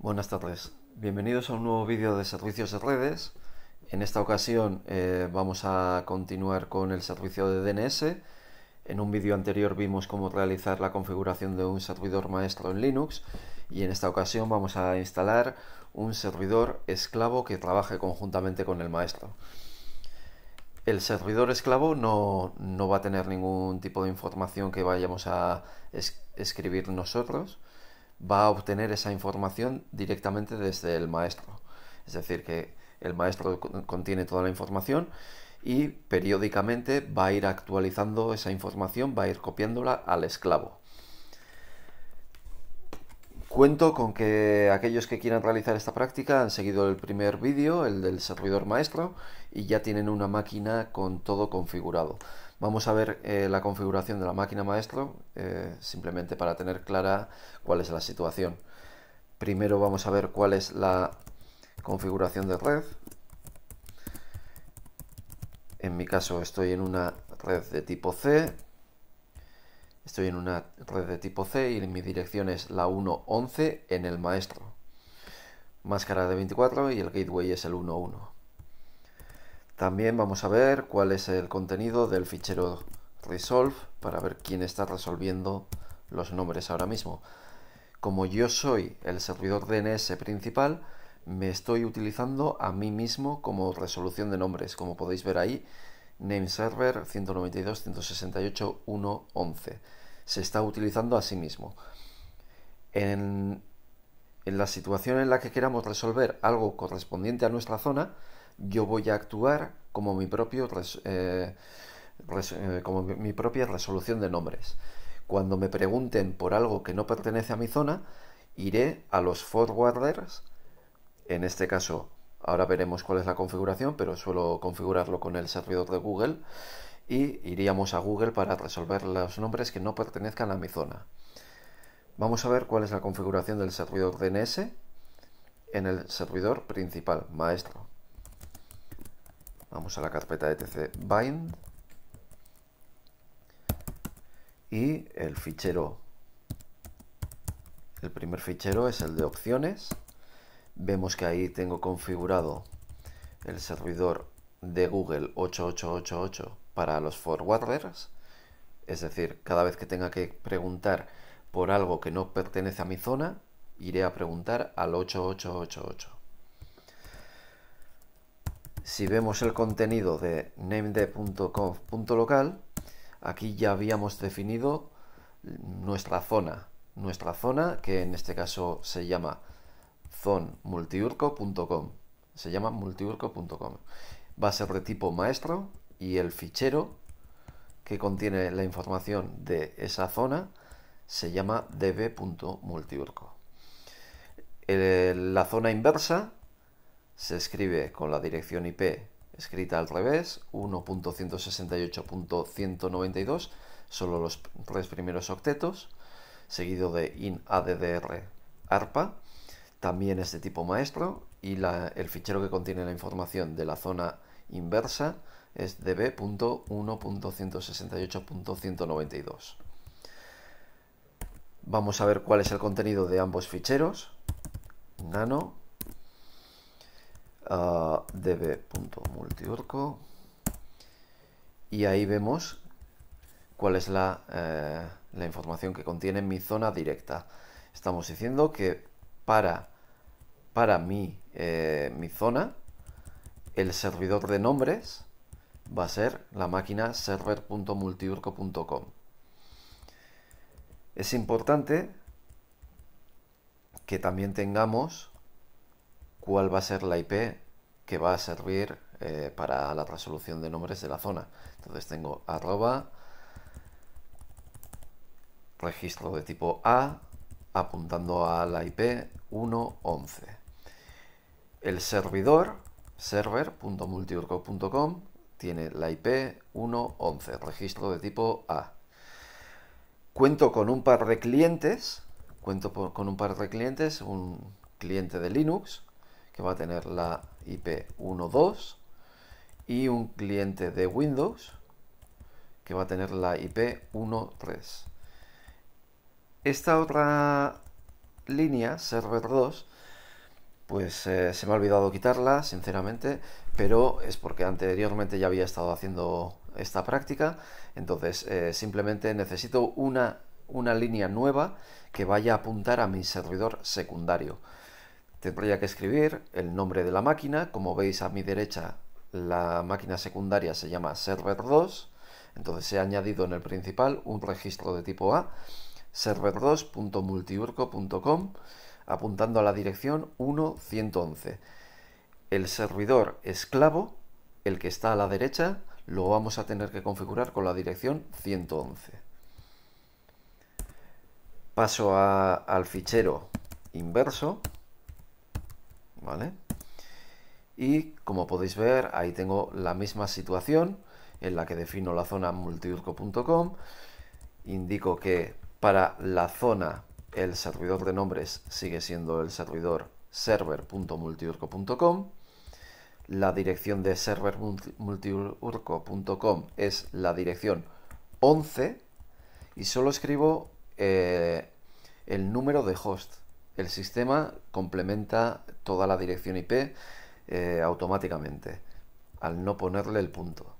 Buenas tardes, bienvenidos a un nuevo vídeo de servicios de redes. En esta ocasión vamos a continuar con el servicio de DNS. En un vídeo anterior vimos cómo realizar la configuración de un servidor maestro en Linux y en esta ocasión vamos a instalar un servidor esclavo que trabaje conjuntamente con el maestro. El servidor esclavo no va a tener ningún tipo de información que vayamos a escribir nosotros. Va a obtener esa información directamente desde el maestro. Es decir, que el maestro contiene toda la información y periódicamente va a ir actualizando esa información, va a ir copiándola al esclavo. Cuento con que aquellos que quieran realizar esta práctica han seguido el primer vídeo, el del servidor maestro, y ya tienen una máquina con todo configurado. Vamos a ver la configuración de la máquina maestro, simplemente para tener clara cuál es la situación. Primero vamos a ver cuál es la configuración de red. En mi caso estoy en una red de tipo C. Estoy en una red de tipo C y mi dirección es la 1.11 en el maestro. Máscara de 24 y el gateway es el 1.1. También vamos a ver cuál es el contenido del fichero resolve para ver quién está resolviendo los nombres ahora mismo. Como yo soy el servidor DNS principal, me estoy utilizando a mí mismo como resolución de nombres. Como podéis ver ahí, name server 192.168.1.11. Se está utilizando a sí mismo. En la situación en la que queramos resolver algo correspondiente a nuestra zona, yo voy a actuar como mi propia resolución de nombres. Cuando me pregunten por algo que no pertenece a mi zona, iré a los forwarders. En este caso, ahora veremos cuál es la configuración, pero suelo configurarlo con el servidor de Google. Y iríamos a Google para resolver los nombres que no pertenezcan a mi zona. Vamos a ver cuál es la configuración del servidor DNS en el servidor principal, maestro. Vamos a la carpeta etc bind y el fichero. El primer fichero es el de opciones. Vemos que ahí tengo configurado el servidor de Google 8888 para los forwarders. Es decir, cada vez que tenga que preguntar por algo que no pertenece a mi zona, iré a preguntar al 8888. Si vemos el contenido de namedev.conf.local, aquí ya habíamos definido nuestra zona. Nuestra zona, que en este caso se llama zonmultiurco.com. Se llama multiurco.com. Va a ser de tipo maestro y el fichero que contiene la información de esa zona se llama db.multiurco. La zona inversa se escribe con la dirección IP escrita al revés, 1.168.192, solo los tres primeros octetos, seguido de inaddr arpa, también es de tipo maestro, y el fichero que contiene la información de la zona inversa es db.1.168.192. Vamos a ver cuál es el contenido de ambos ficheros. Nano db.multiurco y ahí vemos cuál es la información que contiene mi zona directa. Estamos diciendo que para mi zona el servidor de nombres va a ser la máquina server.multiurco.com. Es importante que también tengamos cuál va a ser la IP que va a servir para la resolución de nombres de la zona. Entonces tengo arroba registro de tipo A apuntando a la IP 1.11. El servidor server.multiurco.com tiene la IP 1.11, registro de tipo A. Cuento con un par de clientes, un cliente de Linux que va a tener la IP 1.2 y un cliente de Windows que va a tener la IP 1.3. Esta otra línea, server 2, pues se me ha olvidado quitarla, sinceramente, pero es porque anteriormente ya había estado haciendo esta práctica. Entonces simplemente necesito una línea nueva que vaya a apuntar a mi servidor secundario. Tendría que escribir el nombre de la máquina. Como veis a mi derecha, la máquina secundaria se llama server 2. Entonces he añadido en el principal un registro de tipo A, server2.multiurco.com, apuntando a la dirección 1.111. El servidor esclavo, el que está a la derecha, lo vamos a tener que configurar con la dirección 111. Paso al fichero inverso, ¿vale? Y como podéis ver, ahí tengo la misma situación en la que defino la zona multiurco.com. Indico que para la zona el servidor de nombres sigue siendo el servidor server.multiurco.com. La dirección de server.multiurco.com es la dirección 11 y solo escribo el número de host. El sistema complementa toda la dirección IP automáticamente al no ponerle el punto.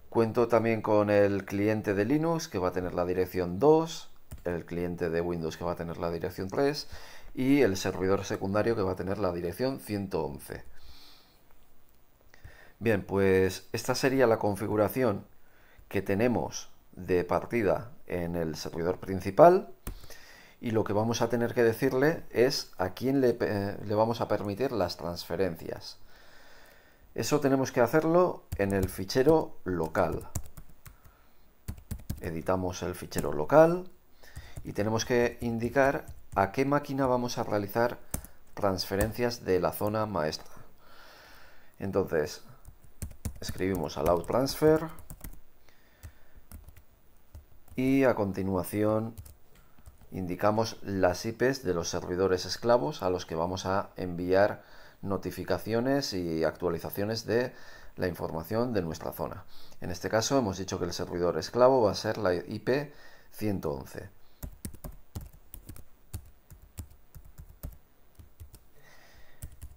Cuento también con el cliente de Linux, que va a tener la dirección 2, el cliente de Windows, que va a tener la dirección 3, y el servidor secundario, que va a tener la dirección 111. Bien, pues esta sería la configuración que tenemos de partida en el servidor principal, y lo que vamos a tener que decirle es a quién le vamos a permitir las transferencias. Eso tenemos que hacerlo en el fichero local. Editamos el fichero local y tenemos que indicar a qué máquina vamos a realizar transferencias de la zona maestra. Entonces, escribimos allow transfer y a continuación indicamos las IPs de los servidores esclavos a los que vamos a enviar notificaciones y actualizaciones de la información de nuestra zona. En este caso hemos dicho que el servidor esclavo va a ser la IP 111.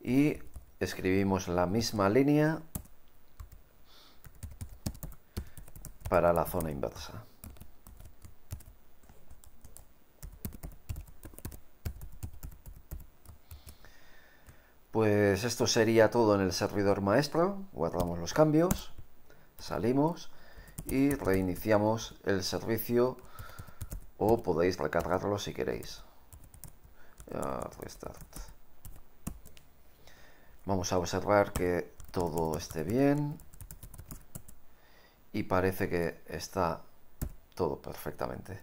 Y escribimos la misma línea para la zona inversa. Pues esto sería todo en el servidor maestro. Guardamos los cambios, salimos y reiniciamos el servicio, o podéis recargarlo si queréis. Restart. Vamos a observar que todo esté bien y parece que está todo perfectamente.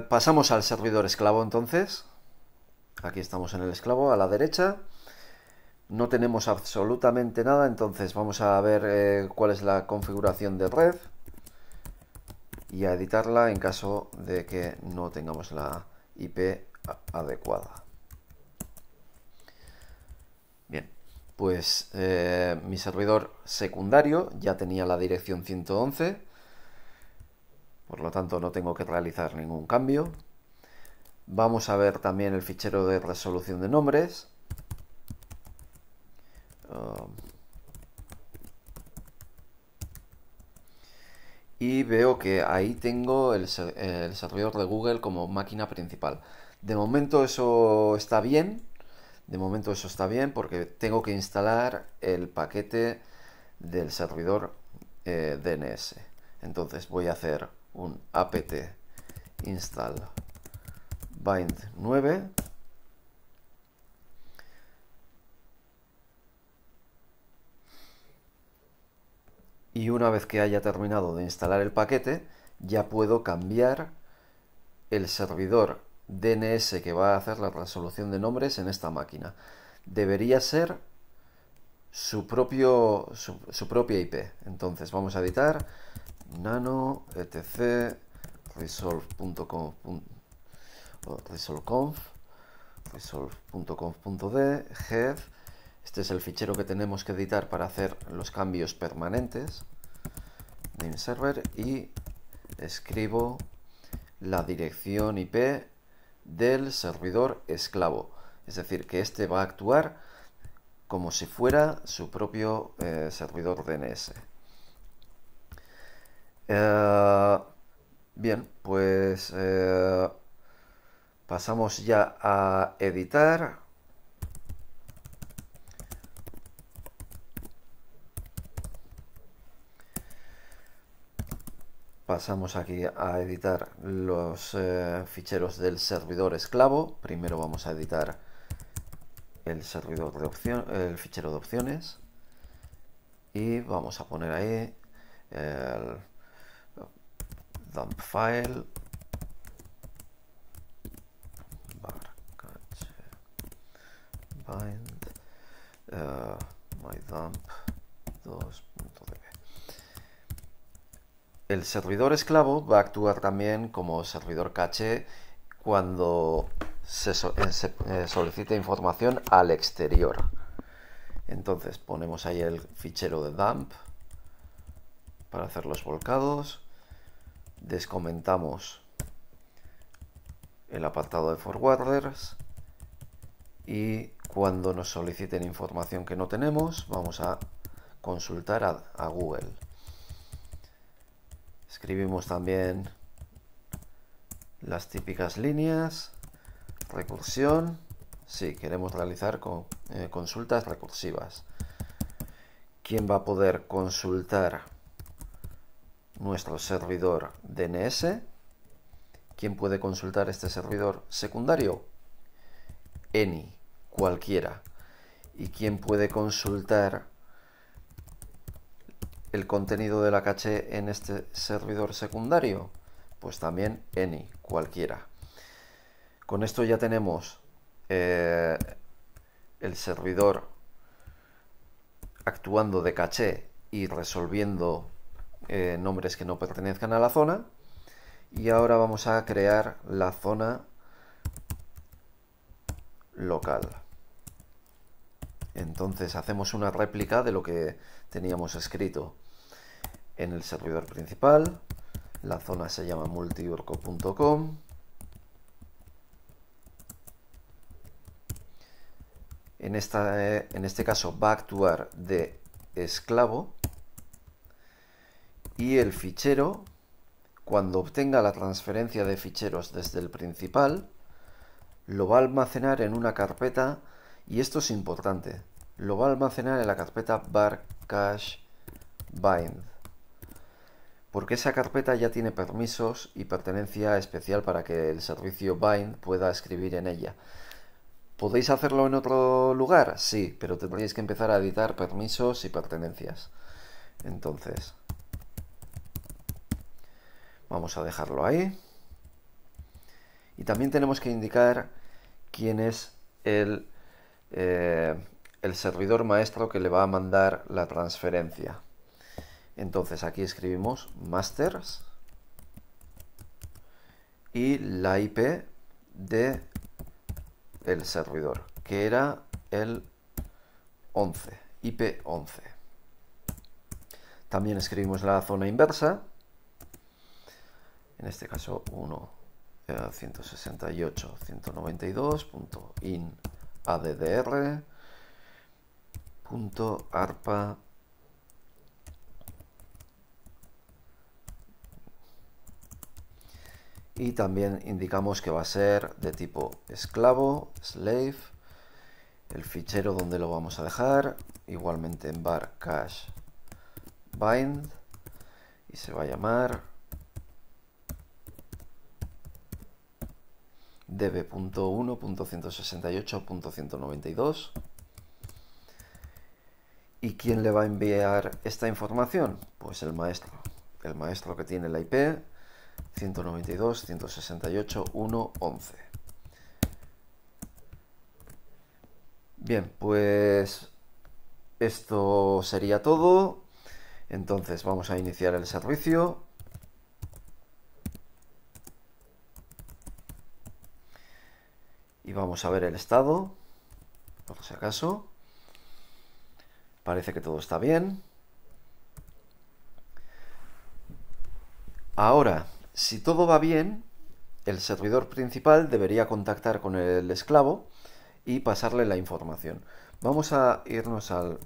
Pasamos al servidor esclavo entonces. Aquí estamos en el esclavo a la derecha. No tenemos absolutamente nada, entonces vamos a ver cuál es la configuración de red y a editarla en caso de que no tengamos la IP adecuada. Bien, pues mi servidor secundario ya tenía la dirección 111, por lo tanto no tengo que realizar ningún cambio. Vamos a ver también el fichero de resolución de nombres. Y veo que ahí tengo el servidor de Google como máquina principal. De momento eso está bien. De momento eso está bien porque tengo que instalar el paquete del servidor DNS. Entonces voy a hacer un apt install bind 9 y una vez que haya terminado de instalar el paquete ya puedo cambiar el servidor DNS que va a hacer la resolución de nombres en esta máquina. Debería ser su propia IP. Entonces vamos a editar nano etc resolve.conf.d head. Este es el fichero que tenemos que editar para hacer los cambios permanentes. Name server, y escribo la dirección IP del servidor esclavo. Es decir, que este va a actuar como si fuera su propio servidor DNS. Bien, pues pasamos ya a editar. Pasamos aquí a editar los ficheros del servidor esclavo. Primero vamos a editar el servidor de opción, el fichero de opciones, y vamos a poner ahí el dump file bind mydump2.db. El servidor esclavo va a actuar también como servidor caché cuando se solicite información al exterior. Entonces ponemos ahí el fichero de dump para hacer los volcados, descomentamos el apartado de forwarders y cuando nos soliciten información que no tenemos vamos a consultar a Google. Escribimos también las típicas líneas, recursión, sí, queremos realizar consultas recursivas. ¿Quién va a poder consultar nuestro servidor DNS? ¿Quién puede consultar este servidor secundario? Any, cualquiera. ¿Y quién puede consultar el contenido de la caché en este servidor secundario? Pues también any, cualquiera. Con esto ya tenemos el servidor actuando de caché y resolviendo nombres que no pertenezcan a la zona. Y ahora vamos a crear la zona local. Entonces hacemos una réplica de lo que teníamos escrito en el servidor principal. La zona se llama multiurco.com. En este caso va a actuar de esclavo y el fichero, cuando obtenga la transferencia de ficheros desde el principal, lo va a almacenar en una carpeta, y esto es importante, lo va a almacenar en la carpeta var cache bind, porque esa carpeta ya tiene permisos y pertenencia especial para que el servicio bind pueda escribir en ella. ¿Podéis hacerlo en otro lugar? Sí, pero tendréis que empezar a editar permisos y pertenencias. Entonces, vamos a dejarlo ahí. Y también tenemos que indicar quién es el servidor maestro que le va a mandar la transferencia. Entonces aquí escribimos masters y la IP de el servidor, que era el 11, IP 11. También escribimos la zona inversa, en este caso 168.168.in.addr.arpa. Y también indicamos que va a ser de tipo esclavo, slave, el fichero donde lo vamos a dejar, igualmente en var cache bind, y se va a llamar db.1.168.192. ¿Y quién le va a enviar esta información? Pues el maestro que tiene la IP 192.168.1.11. Bien, pues esto sería todo. Entonces vamos a iniciar el servicio. Y vamos a ver el estado, por si acaso. Parece que todo está bien. Ahora, si todo va bien, el servidor principal debería contactar con el esclavo y pasarle la información. Vamos a irnos a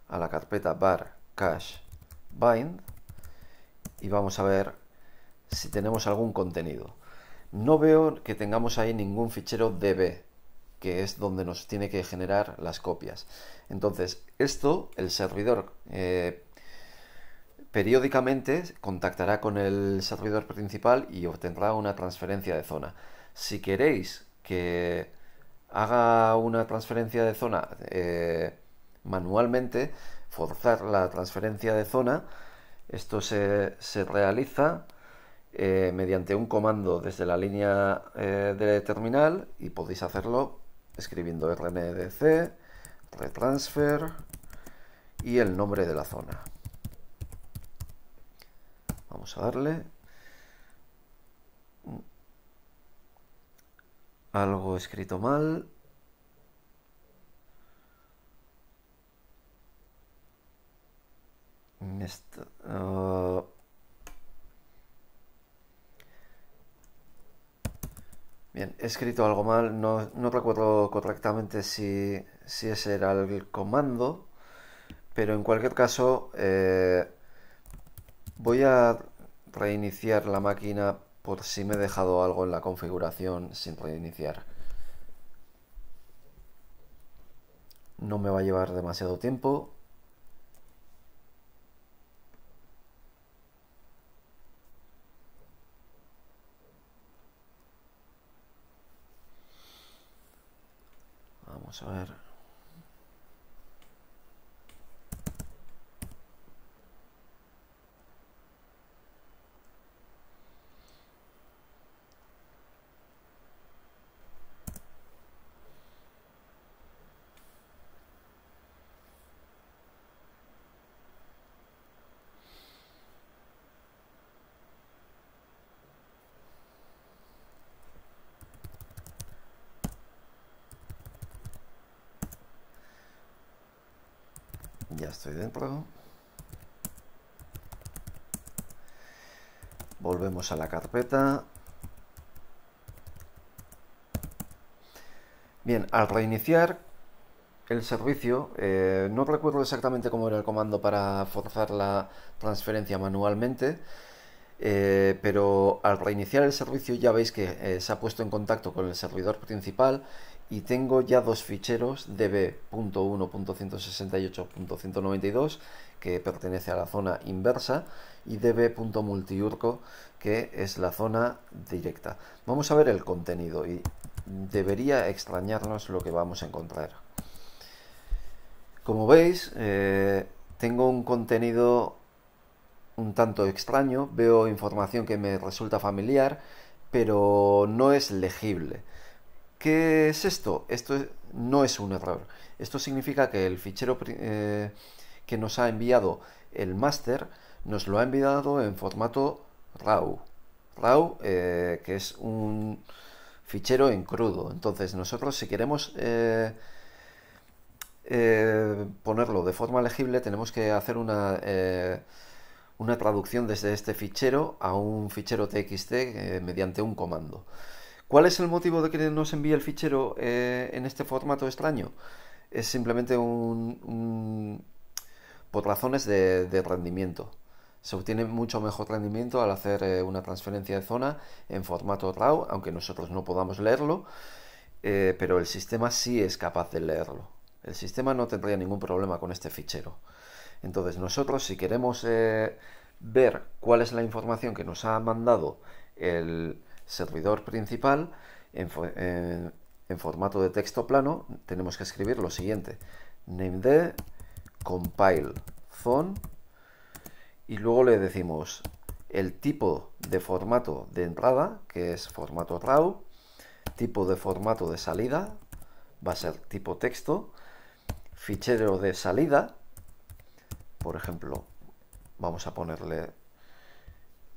la carpeta var cache bind y vamos a ver si tenemos algún contenido. No veo que tengamos ahí ningún fichero db, que es donde nos tiene que generar las copias. Entonces, esto, el servidor periódicamente contactará con el servidor principal y obtendrá una transferencia de zona. Si queréis que haga una transferencia de zona manualmente, forzar la transferencia de zona, esto se realiza mediante un comando desde la línea de terminal, y podéis hacerlo escribiendo rndc retransfer y el nombre de la zona. Vamos a darle. Algo escrito mal. Bien, he escrito algo mal, no recuerdo correctamente si ese era el comando, pero en cualquier caso voy a reiniciar la máquina por si me he dejado algo en la configuración sin reiniciar. No me va a llevar demasiado tiempo. Vamos a ver. Ya estoy dentro. Volvemos a la carpeta. Bien, al reiniciar el servicio, no recuerdo exactamente cómo era el comando para forzar la transferencia manualmente, pero al reiniciar el servicio ya veis que se ha puesto en contacto con el servidor principal y tengo ya dos ficheros db.1.168.192 que pertenece a la zona inversa y db.multiurco que es la zona directa. Vamos a ver el contenido y debería extrañarnos lo que vamos a encontrar. Como veis, tengo un contenido un tanto extraño, veo información que me resulta familiar, pero no es legible. ¿Qué es esto? Esto no es un error. Esto significa que el fichero que nos ha enviado el máster nos lo ha enviado en formato RAW. RAW, que es un fichero en crudo. Entonces nosotros, si queremos ponerlo de forma legible, tenemos que hacer una traducción desde este fichero a un fichero TXT mediante un comando. ¿Cuál es el motivo de que nos envíe el fichero en este formato extraño? Es simplemente por razones de rendimiento. Se obtiene mucho mejor rendimiento al hacer una transferencia de zona en formato RAW, aunque nosotros no podamos leerlo, pero el sistema sí es capaz de leerlo. El sistema no tendría ningún problema con este fichero. Entonces nosotros, si queremos ver cuál es la información que nos ha mandado el servidor principal en formato de texto plano, tenemos que escribir lo siguiente: named compile zone, y luego le decimos el tipo de formato de entrada, que es formato RAW, tipo de formato de salida, va a ser tipo texto, fichero de salida, por ejemplo, vamos a ponerle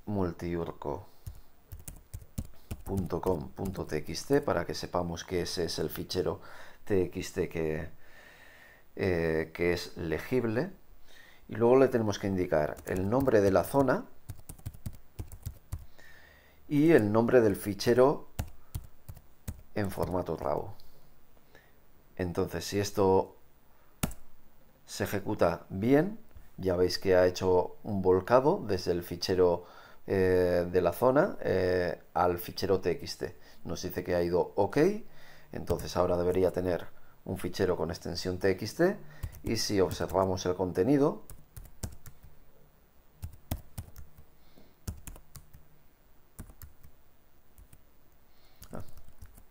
multiurco.com.txt para que sepamos que ese es el fichero txt que es legible, y luego le tenemos que indicar el nombre de la zona y el nombre del fichero en formato RAW. Entonces, si esto se ejecuta bien, ya veis que ha hecho un volcado desde el fichero de la zona al fichero TXT. Nos dice que ha ido OK, entonces ahora debería tener un fichero con extensión TXT, y si observamos el contenido,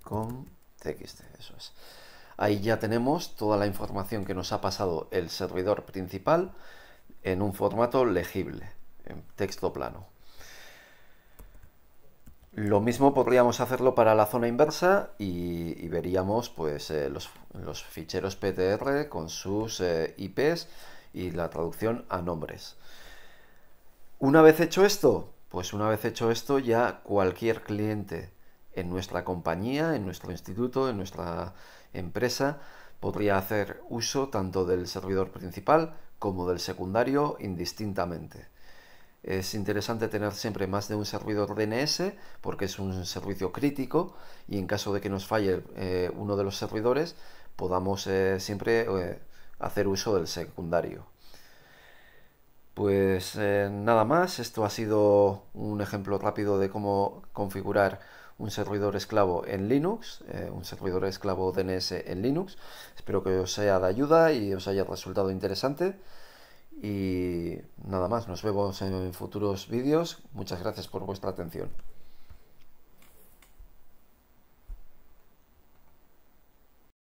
con TXT, eso es. Ahí ya tenemos toda la información que nos ha pasado el servidor principal en un formato legible, en texto plano. Lo mismo podríamos hacerlo para la zona inversa y veríamos pues los ficheros PTR con sus IPs y la traducción a nombres. Una vez hecho esto, ya cualquier cliente en nuestra compañía, en nuestro instituto, en nuestra empresa, podría hacer uso tanto del servidor principal como del secundario indistintamente. Es interesante tener siempre más de un servidor DNS porque es un servicio crítico, y en caso de que nos falle uno de los servidores, podamos siempre hacer uso del secundario. Pues nada más, esto ha sido un ejemplo rápido de cómo configurar un servidor esclavo en Linux, un servidor esclavo DNS en Linux. Espero que os sea de ayuda y os haya resultado interesante. Y nada más, nos vemos en futuros vídeos. Muchas gracias por vuestra atención.